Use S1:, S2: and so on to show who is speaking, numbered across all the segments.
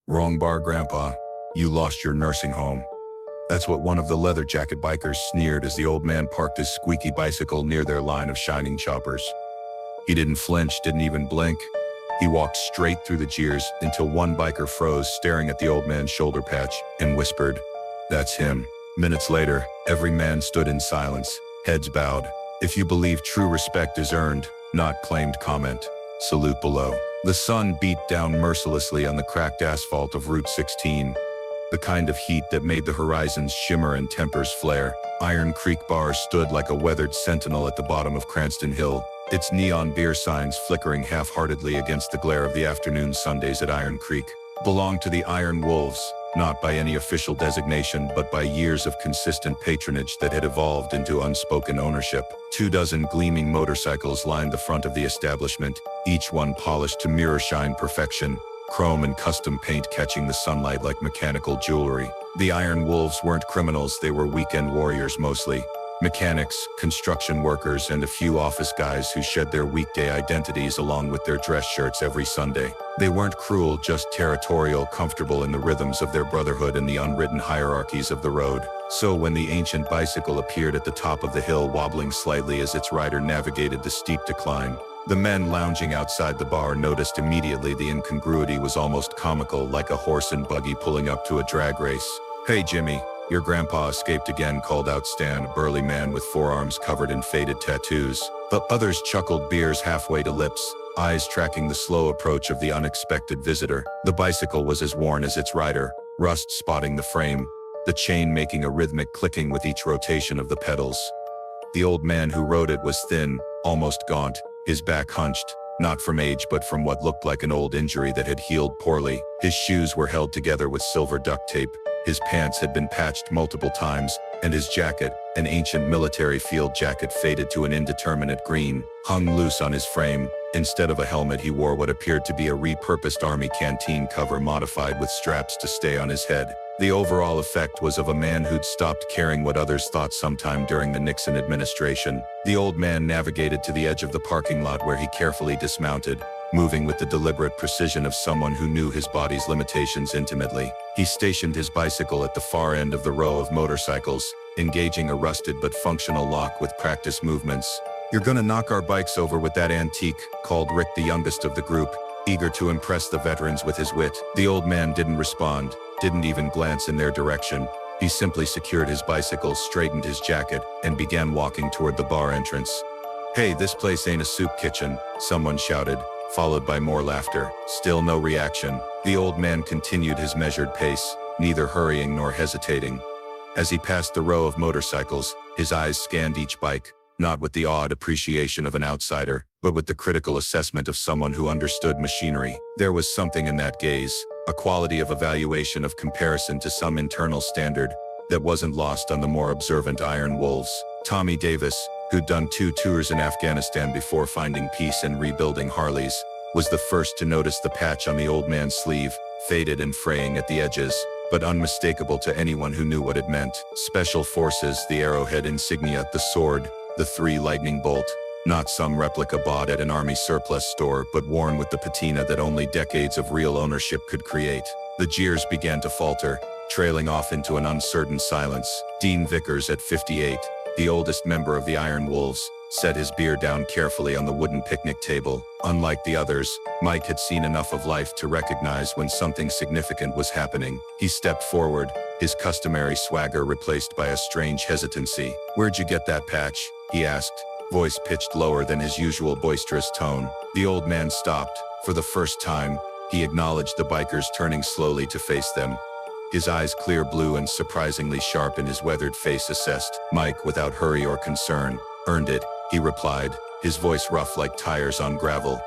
S1: Wrong bar, Grandpa. You lost your nursing home. That's what one of the leather jacket bikers sneered as the old man parked his squeaky bicycle near their line of shining choppers. He didn't flinch, didn't even blink. He walked straight through the jeers until one biker froze, staring at the old man's shoulder patch, and whispered, "That's him." Minutes later, every man stood in silence, heads bowed. If you believe true respect is earned, not claimed, comment. Salute below. The sun beat down mercilessly on the cracked asphalt of Route 16. The kind of heat that made the horizons shimmer and tempers flare. Iron Creek Bar stood like a weathered sentinel at the bottom of Cranston Hill, its neon beer signs flickering half-heartedly against the glare of the afternoon Sundays at Iron Creek. Belonged to the Iron Wolves, not by any official designation but by years of consistent patronage that had evolved into unspoken ownership. 24 gleaming motorcycles lined the front of the establishment, each one polished to mirror-shine perfection, chrome and custom paint catching the sunlight like mechanical jewelry. The Iron Wolves weren't criminals, they were weekend warriors mostly. Mechanics, construction workers, and a few office guys who shed their weekday identities along with their dress shirts every Sunday. They weren't cruel, just territorial, comfortable in the rhythms of their brotherhood and the unwritten hierarchies of the road. So when the ancient bicycle appeared at the top of the hill, wobbling slightly as its rider navigated the steep decline, the men lounging outside the bar noticed immediately the incongruity was almost comical, like a horse and buggy pulling up to a drag race. "Hey Jimmy, your grandpa escaped again," called out Stan, a burly man with forearms covered in faded tattoos. The others chuckled, beers halfway to lips, eyes tracking the slow approach of the unexpected visitor. The bicycle was as worn as its rider, rust spotting the frame, the chain making a rhythmic clicking with each rotation of the pedals. The old man who rode it was thin, almost gaunt, his back hunched, not from age but from what looked like an old injury that had healed poorly. His shoes were held together with silver duct tape, his pants had been patched multiple times, and his jacket, an ancient military field jacket faded to an indeterminate green, hung loose on his frame. Instead of a helmet, he wore what appeared to be a repurposed army canteen cover modified with straps to stay on his head. The overall effect was of a man who'd stopped caring what others thought sometime during the Nixon administration. The old man navigated to the edge of the parking lot where he carefully dismounted, moving with the deliberate precision of someone who knew his body's limitations intimately. He stationed his bicycle at the far end of the row of motorcycles, engaging a rusted but functional lock with practice movements. "You're gonna knock our bikes over with that antique," called Rick, the youngest of the group, eager to impress the veterans with his wit. The old man didn't respond, didn't even glance in their direction. He simply secured his bicycle, straightened his jacket, and began walking toward the bar entrance. "Hey, this place ain't a soup kitchen," someone shouted, followed by more laughter. Still no reaction. The old man continued his measured pace, neither hurrying nor hesitating. As he passed the row of motorcycles, his eyes scanned each bike, not with the awed appreciation of an outsider, but with the critical assessment of someone who understood machinery. There was something in that gaze, a quality of evaluation, of comparison to some internal standard, that wasn't lost on the more observant Iron Wolves. Tommy Davis, who'd done 2 tours in Afghanistan before finding peace and rebuilding Harleys, was the first to notice the patch on the old man's sleeve, faded and fraying at the edges, but unmistakable to anyone who knew what it meant. Special Forces, the arrowhead insignia, the sword, the 3 lightning bolt. Not some replica bought at an army surplus store, but worn with the patina that only decades of real ownership could create. The jeers began to falter, trailing off into an uncertain silence. Dean Vickers, at 58, the oldest member of the Iron Wolves, set his beer down carefully on the wooden picnic table. Unlike the others, Mike had seen enough of life to recognize when something significant was happening. He stepped forward, his customary swagger replaced by a strange hesitancy. "Where'd you get that patch?" he asked, voice pitched lower than his usual boisterous tone. The old man stopped. For the first time, he acknowledged the bikers turning slowly to face them. His eyes clear blue and surprisingly sharp in his weathered face assessed. Mike, without hurry or concern, "Earned it," he replied, his voice rough like tires on gravel.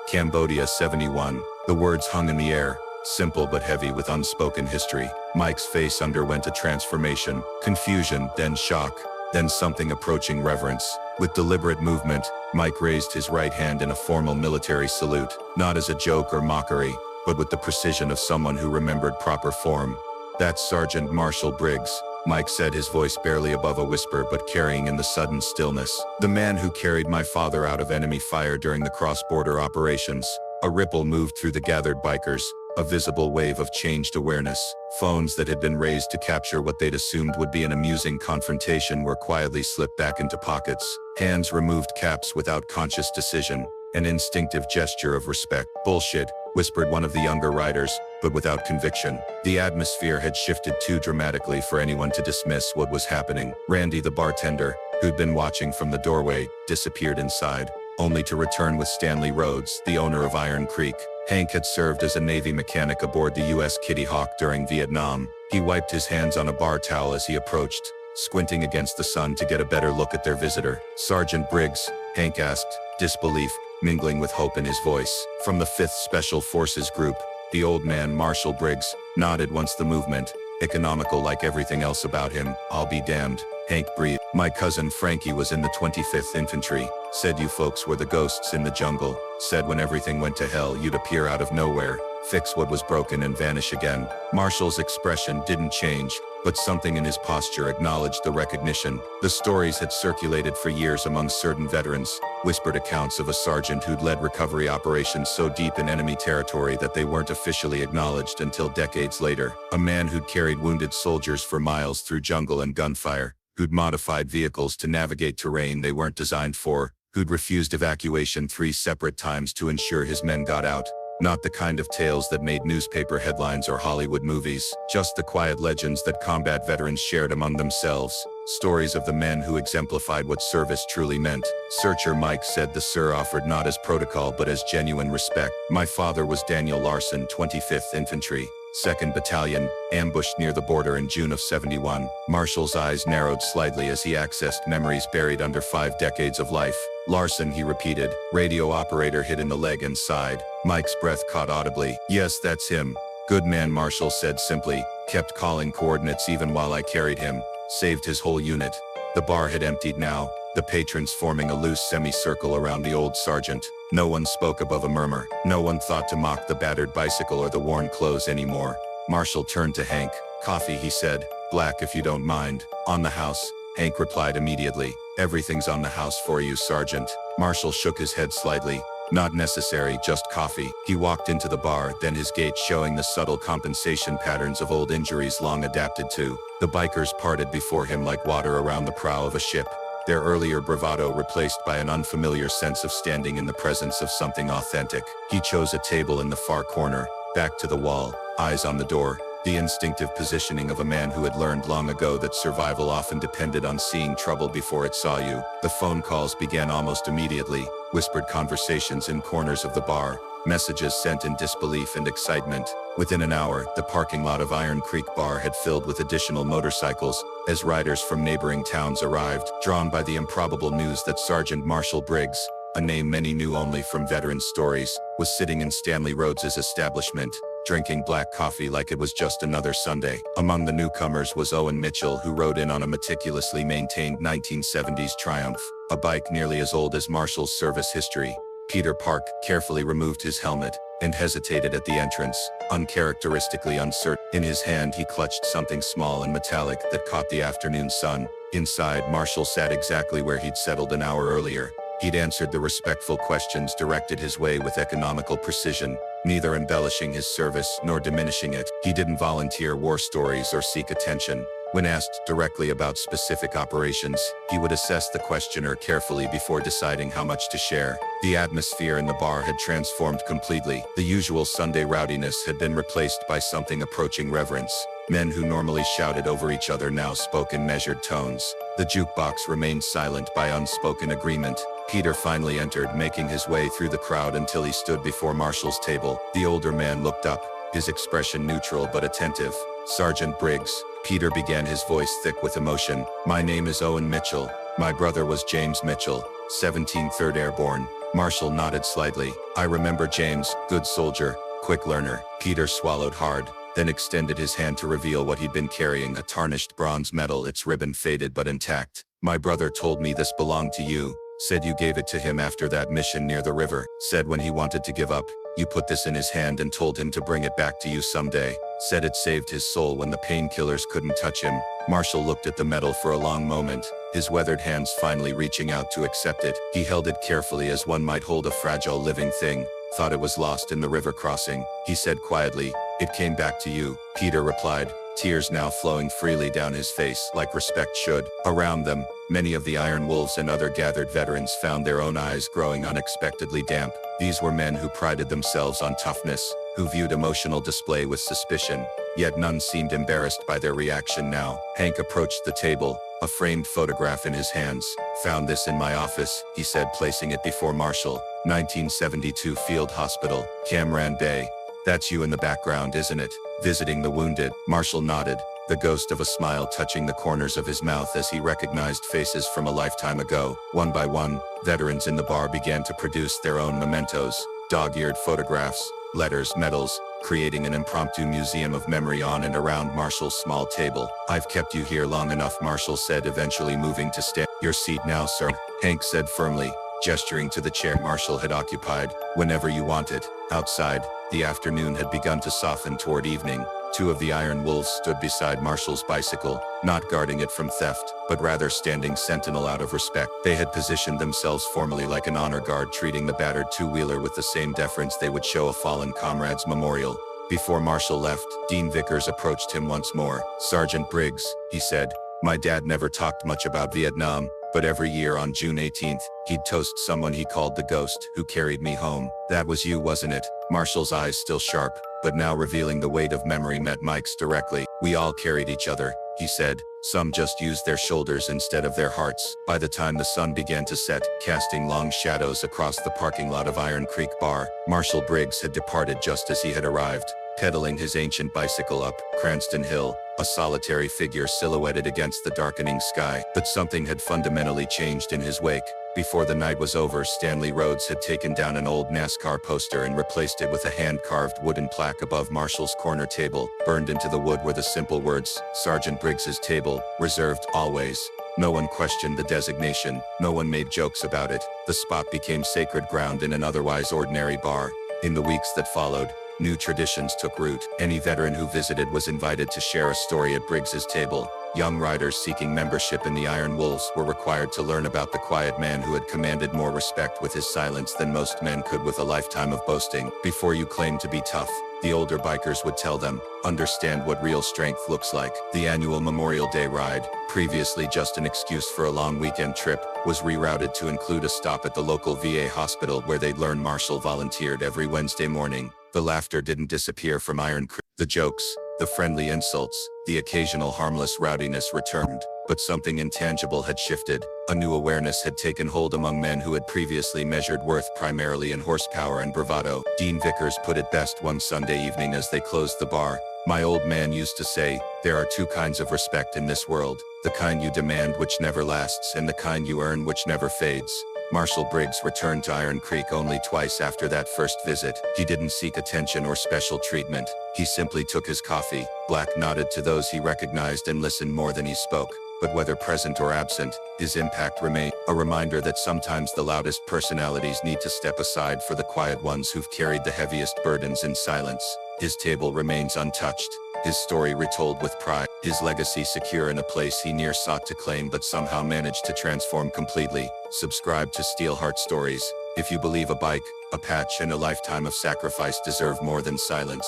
S1: "Cambodia 71. The words hung in the air, simple but heavy with unspoken history. Mike's face underwent a transformation, confusion, then shock, then something approaching reverence. With deliberate movement, Mike raised his right hand in a formal military salute, not as a joke or mockery, but with the precision of someone who remembered proper form. "That's Sergeant Marshall Briggs," Mike said, his voice barely above a whisper but carrying in the sudden stillness. "The man who carried my father out of enemy fire during the cross-border operations." A ripple moved through the gathered bikers, A visible wave of changed awareness. Phones that had been raised to capture what they'd assumed would be an amusing confrontation were quietly slipped back into pockets. Hands removed caps without conscious decision. An instinctive gesture of respect. Bullshit, whispered one of the younger riders, but without conviction. The atmosphere had shifted too dramatically for anyone to dismiss what was happening. Randy, the bartender, who'd been watching from the doorway, disappeared inside, only to return with Stanley Rhodes, the owner of Iron Creek. Hank had served as a Navy mechanic aboard the U.S. Kitty Hawk during Vietnam. He wiped his hands on a bar towel as he approached, squinting against the sun to get a better look at their visitor. "Sergeant Briggs?" Hank asked, disbelief mingling with hope in his voice. "From the 5th Special Forces Group." The old man, Marshal Briggs, nodded once the movement, economical like everything else about him. "I'll be damned," Hank breathed. "My cousin Frankie was in the 25th Infantry. Said you folks were the ghosts in the jungle. Said when everything went to hell you'd appear out of nowhere, fix what was broken and vanish again." Marshall's expression didn't change, but something in his posture acknowledged the recognition. The stories had circulated for years among certain veterans, whispered accounts of a sergeant who'd led recovery operations so deep in enemy territory that they weren't officially acknowledged until decades later. A man who'd carried wounded soldiers for miles through jungle and gunfire, who'd modified vehicles to navigate terrain they weren't designed for, who'd refused evacuation 3 separate times to ensure his men got out. Not the kind of tales that made newspaper headlines or Hollywood movies, just the quiet legends that combat veterans shared among themselves. Stories of the men who exemplified what service truly meant. Searcher Mike said the sir offered not as protocol but as genuine respect. "My father was Daniel Larson, 25th Infantry, 2nd Battalion, ambushed near the border in June of '71. Marshall's eyes narrowed slightly as he accessed memories buried under 5 decades of life. "Larson," he repeated, "radio operator hit in the leg and side." Mike's breath caught audibly. "Yes, that's him." "Good man," Marshall said simply, "kept calling coordinates even while I carried him. Saved his whole unit." The bar had emptied now, the patrons forming a loose semicircle around the old sergeant. No one spoke above a murmur. No one thought to mock the battered bicycle or the worn clothes anymore. Marshall turned to Hank. "Coffee," he said. "Black if you don't mind." "On the house," Hank replied immediately. "Everything's on the house for you, Sergeant." Marshall shook his head slightly. "Not necessary, just coffee." He walked into the bar, then his gait showing the subtle compensation patterns of old injuries long adapted to. The bikers parted before him like water around the prow of a ship, their earlier bravado replaced by an unfamiliar sense of standing in the presence of something authentic. He chose a table in the far corner, back to the wall, eyes on the door, the instinctive positioning of a man who had learned long ago that survival often depended on seeing trouble before it saw you. The phone calls began almost immediately, whispered conversations in corners of the bar, messages sent in disbelief and excitement. Within an hour, the parking lot of Iron Creek Bar had filled with additional motorcycles, as riders from neighboring towns arrived, drawn by the improbable news that Sergeant Marshall Briggs, a name many knew only from veteran stories, was sitting in Stanley Rhodes's establishment, drinking black coffee like it was just another Sunday. Among the newcomers was Owen Mitchell, who rode in on a meticulously maintained 1970s Triumph, a bike nearly as old as Marshall's service history. Peter Park carefully removed his helmet and hesitated at the entrance, uncharacteristically uncertain. In his hand he clutched something small and metallic that caught the afternoon sun. Inside, Marshall sat exactly where he'd settled an hour earlier. He'd answered the respectful questions directed his way with economical precision, neither embellishing his service nor diminishing it. He didn't volunteer war stories or seek attention. When asked directly about specific operations, he would assess the questioner carefully before deciding how much to share. The atmosphere in the bar had transformed completely. The usual Sunday rowdiness had been replaced by something approaching reverence. Men who normally shouted over each other now spoke in measured tones. The jukebox remained silent by unspoken agreement. Peter finally entered, making his way through the crowd until he stood before Marshall's table. The older man looked up, his expression neutral but attentive. "Sergeant Briggs," Peter began, his voice thick with emotion. "My name is Owen Mitchell. My brother was James Mitchell, 17th 3rd Airborne." Marshall nodded slightly. "I remember James, good soldier, quick learner." Peter swallowed hard, then extended his hand to reveal what he'd been carrying, a tarnished bronze medal, its ribbon faded but intact. "My brother told me this belonged to you. Said you gave it to him after that mission near the river. Said when he wanted to give up, you put this in his hand and told him to bring it back to you someday. Said it saved his soul when the painkillers couldn't touch him." Marshall looked at the medal for a long moment, his weathered hands finally reaching out to accept it. He held it carefully as one might hold a fragile living thing, Thought it was lost in the river crossing, he said quietly. It came back to you, Peter replied, tears now flowing freely down his face like respect should. Around them, many of the Iron Wolves and other gathered veterans found their own eyes growing unexpectedly damp. These were men who prided themselves on toughness, who viewed emotional display with suspicion, yet none seemed embarrassed by their reaction now. Hank approached the table, a framed photograph in his hands. Found this in my office, he said, placing it before Marshall. 1972 Field Hospital, Camran Bay. That's you in the background, isn't it? Visiting the wounded. Marshall nodded, the ghost of a smile touching the corners of his mouth as he recognized faces from a lifetime ago. One by one, veterans in the bar began to produce their own mementos, dog-eared photographs, letters, medals, creating an impromptu museum of memory on and around Marshall's small table. I've kept you here long enough, Marshall said, eventually moving to stand. Your seat now, sir, Hank said firmly, gesturing to the chair Marshall had occupied. Whenever you want it. Outside, the afternoon had begun to soften toward evening. Two of the Iron Wolves stood beside Marshall's bicycle, not guarding it from theft, but rather standing sentinel out of respect. They had positioned themselves formally like an honor guard, treating the battered two-wheeler with the same deference they would show a fallen comrade's memorial. Before Marshall left, Dean Vickers approached him once more. Sergeant Briggs, he said, my dad never talked much about Vietnam, but every year on June 18th, he'd toast someone he called the ghost who carried me home. That was you, wasn't it? Marshall's eyes, still sharp, but now revealing the weight of memory, met Mike's directly. We all carried each other, he said. Some just used their shoulders instead of their hearts. By the time the sun began to set, casting long shadows across the parking lot of Iron Creek Bar, Marshall Briggs had departed just as he had arrived, pedaling his ancient bicycle up Cranston Hill, a solitary figure silhouetted against the darkening sky. But something had fundamentally changed in his wake. Before the night was over, Stanley Rhodes had taken down an old NASCAR poster and replaced it with a hand-carved wooden plaque above Marshall's corner table. Burned into the wood were the simple words, Sergeant Briggs's table, reserved always. No one questioned the designation, no one made jokes about it. The spot became sacred ground in an otherwise ordinary bar. In the weeks that followed, new traditions took root. Any veteran who visited was invited to share a story at Briggs's table. Young riders seeking membership in the Iron Wolves were required to learn about the quiet man who had commanded more respect with his silence than most men could with a lifetime of boasting. Before you claim to be tough, the older bikers would tell them, understand what real strength looks like. The annual Memorial Day ride, previously just an excuse for a long weekend trip, was rerouted to include a stop at the local VA hospital where they'd learn Marshall volunteered every Wednesday morning. The laughter didn't disappear from Iron Creek. The jokes, the friendly insults, the occasional harmless rowdiness returned, but something intangible had shifted. A new awareness had taken hold among men who had previously measured worth primarily in horsepower and bravado. Dean Vickers put it best one Sunday evening as they closed the bar. My old man used to say, there are two kinds of respect in this world, the kind you demand which never lasts and the kind you earn which never fades. Marshall Briggs returned to Iron Creek only twice after that first visit. He didn't seek attention or special treatment. He simply took his coffee. Black nodded to those he recognized and listened more than he spoke. But whether present or absent, his impact remained, a reminder that sometimes the loudest personalities need to step aside for the quiet ones who've carried the heaviest burdens in silence. His table remains untouched, his story retold with pride, his legacy secure in a place he never sought to claim but somehow managed to transform completely. Subscribe to Steelheart Stories if you believe a bike, a patch, and a lifetime of sacrifice deserve more than silence.